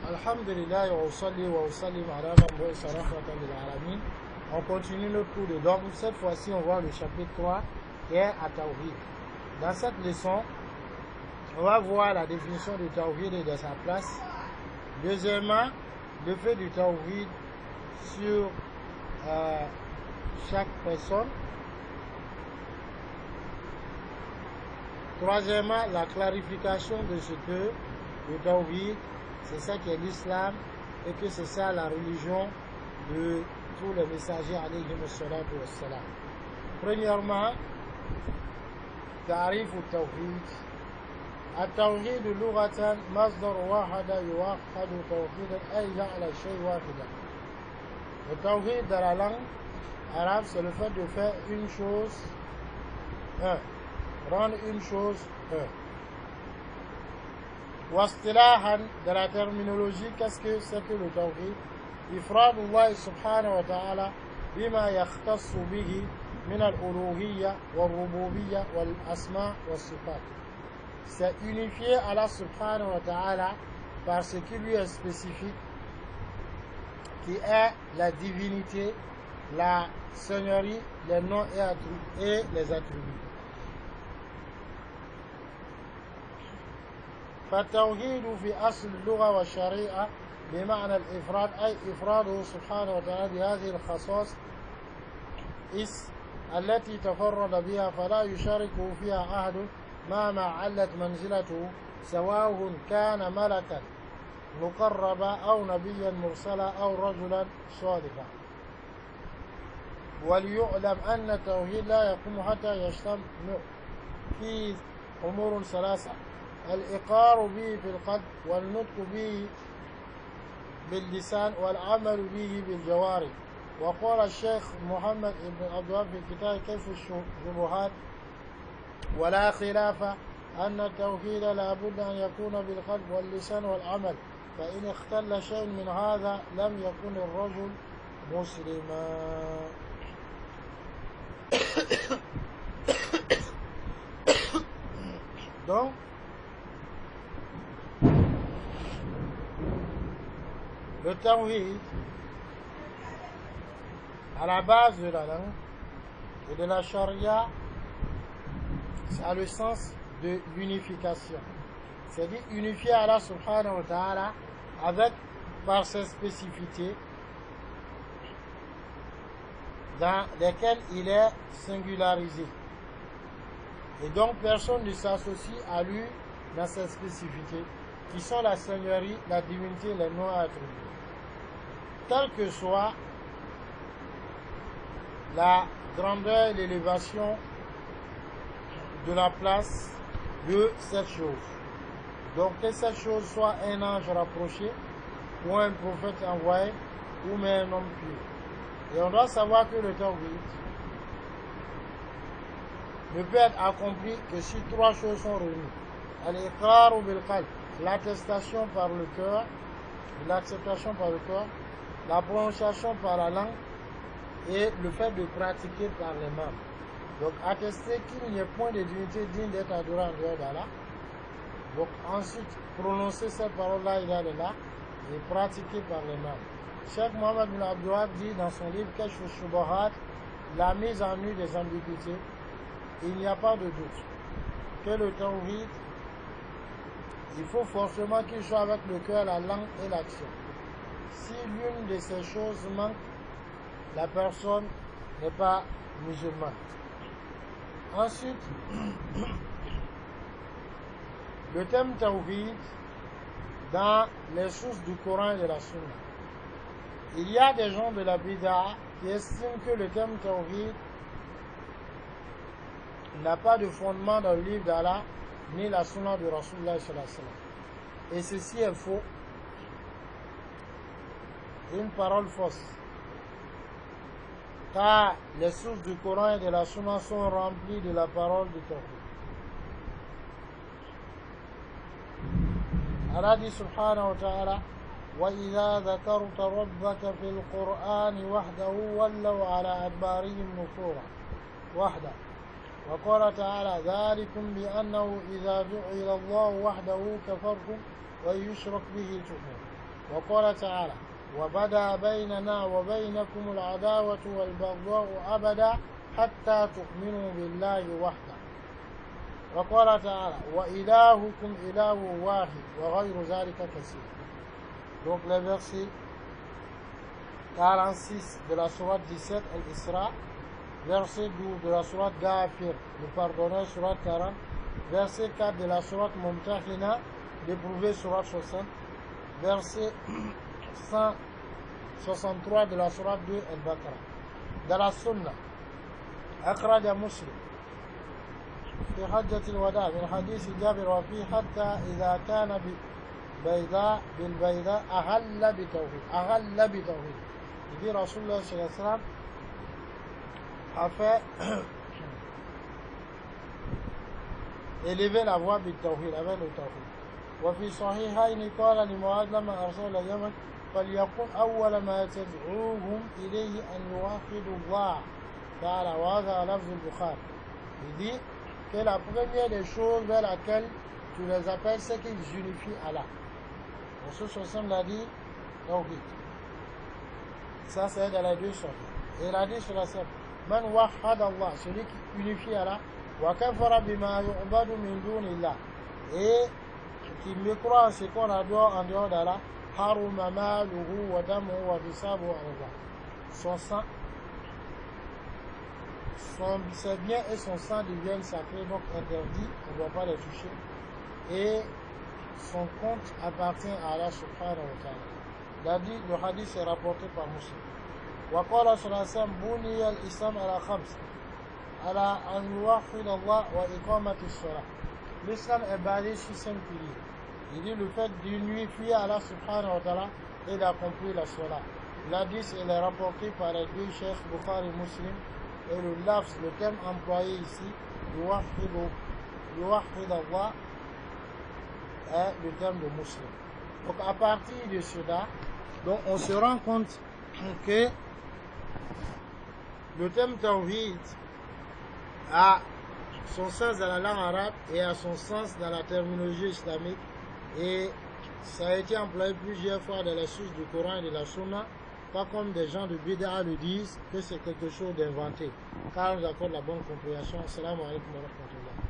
Alhamdulillah wa usalli wa usallim ala man bu'isa rahmatan lil alamin. On continue notre cours de donc cette fois-ci on voit le chapitre 3 qui est à Tawhid. Dans cette leçon, on va voir la définition du Tawhid et de sa place. Deuxièmement, le fait du Tawhid sur chaque personne. Troisièmement, la clarification de ce que le Tawhid, c'est ça qui est l'islam et que c'est ça la religion de tous les messagers alayhimu salatu wassalam. Premièrement, تعريف التوحيد. التوحيد لغة مصدر واحد يوحد توحيدا أي جعل الشيء واحدا. Le tawhid dans la langue arabe, c'est le fait de faire une chose un, rendre une chose un. واصطلاحا dans la terminologie, qu'est-ce que c'est que le tawhid? إفراد الله سبحانه وتعالى بما يختص به من الألوهية والربوبية والأسماء والصفات. C'est unifier Allah subhanahu wa ta'ala par ce qui lui est spécifique, qui est la divinité, la seigneurie, les noms et les attributs. فالتوحيد في أصل اللغة والشريعة بمعنى الإفراد أي إفراده سبحانه وتعالى بهذه الخصائص التي تفرد بها فلا يشاركه فيها أحد مهما علت منزلته سواء كان ملكا مقربا أو نبيا مرسلا أو رجلا صالحا. وليعلم أن التوحيد لا يقوم حتى يجتمع فيه أمور ثلاثة: الإقرار به في القلب والنطق به باللسان والعمل به بالجوارح. وقال الشيخ محمد بن عبد الوهاب في كتاب كشف الشبهات: ولا خلاف أن التوحيد لا بد أن يكون بالقلب واللسان والعمل، فإن اختل شيء من هذا لم يكن الرجل مسلما. Donc, le tawhid, à la base de la langue et de la charia, ça a le sens de l'unification. C'est-à-dire unifier Allah subhanahu wa ta'ala avec, par ses spécificités dans lesquelles il est singularisé. Et donc personne ne s'associe à lui dans ses spécificités, qui sont la seigneurie, la divinité, les noms attribués. Quelle que soit la grandeur et l'élévation de la place de cette chose. Donc que cette chose soit un ange rapproché, ou un prophète envoyé, ou même un homme pur. Et on doit savoir que le tawhid ne peut être accompli que si trois choses sont réunies. Al-iqrar bil-qalb, l'attestation par le cœur, l'acceptation par le cœur, la prononciation par la langue et le fait de pratiquer par les membres. Donc attester qu'il n'y ait point de divinité digne d'être adoré en dehors d'Allah. Donc ensuite prononcer cette parole-là, il est là, et pratiquer par les membres. Cheikh Mohammed bin Abdul Wahab dit dans son livre Kashf al-Shubuhat, la mise en nu des ambiguïtés, il n'y a pas de doute que le tawhid, il faut forcément qu'il soit avec le cœur, la langue et l'action. Si l'une de ces choses manque, la personne n'est pas musulmane. Ensuite, le thème tawhid dans les sources du Coran et de la Sunna. Il y a des gens de la bid'a qui estiment que le thème tawhid n'a pas de fondement dans le livre d'Allah ni la Sunna de Rasulullah sallallahu alayhi wa sallam. Et ceci est faux. Une parole fausse. Car les sources du Coran et de la Sunna sont remplies de la parole du tawhid. Allah dit subhanahu wa ta'ala: وَإِذَا ذَكَرْتَ رَبَّكَ فِي الْقُرْآنِ وَحْدَهُ وَلَّوْا عَلَى أَدْبَارِهِمْ نُفُورًا وحده. وقال تعالى: ذلكم بأنه إذا دعي إلى الله وحده كفرتم ويشرك به تؤمنون. وقال تعالى وبدا بيننا وبينكم العداوة والبغضاء أبدا حتى تؤمنوا بالله وحده. وقال تعالى وإلهكم إله واحد وغير ذلك كثير. Donc le verset 46 de la sourate 17 Al-Isra, verset 12 de la sourate Ghafir, le pardonneur, sourate 40, verset 4 de la sourate Mumtahina, l'éprouvé, sourate 60, verset 163 de la sourate 2 Al-Baqarah. Dans la Sunna, أخرج مسلم في حجة الوداع من حديث جابر وفيه حتى إذا كان بالبيضاء أهل بتوحيد. Il dit Rasulullah sallallahu alayhi wa sallam a fait élever la voix بالتوحيد avec le tawhid. وفي صحيحين قال لمعاذ لما أرسل اليمن فليقل أول ما تدعوهم إليه أن يوحدوا الله تعالى وهذا لفظ البخاري. Il dit que la première des choses vers laquelle tu les appelles, c'est qu'ils unifient Allah. Rasul sallallahu l'a dit tawhid. Ça c'est dans les deux sortes. Et il a dit sur la scène Man wahhad Allah, celui qui unifie Allah, wa kafara bima yu'badu min dunillah, et qui mécroit en ce qu'on adore en dehors d'Allah, haruma maluhu wa damuhu wa bisabuhu Allah. Son sang, ses biens et son sang deviennent sacrés, donc interdits, on ne doit pas les toucher. Et son compte appartient à Allah subhanahu wa ta'ala. Le hadith est rapporté par Muslim. وقال صلى الله عليه وسلم بني الإسلام على خمس على أن يوحد الله وإقامة الصلاة. L'islam est basé sur 5 piliers. Il dit le fait d'unifier Allah subhanahu wa ta'ala et d'accomplir la salat. L'hadith est rapporté par les deux chefs Bukhari et Muslim, et le lafz, le terme employé ici, yuwahhid Allah, est le terme de Muslim. Donc à partir de cela, donc on se rend compte que le terme tawhid a son sens dans la langue arabe et a son sens dans la terminologie islamique, et ça a été employé plusieurs fois dans les sources du Coran et de la Sunna, pas comme des gens de Bid'a le disent que c'est quelque chose d'inventé. Car nous accorde la bonne compréhension. Assalamu alaikum wa rahmatullah.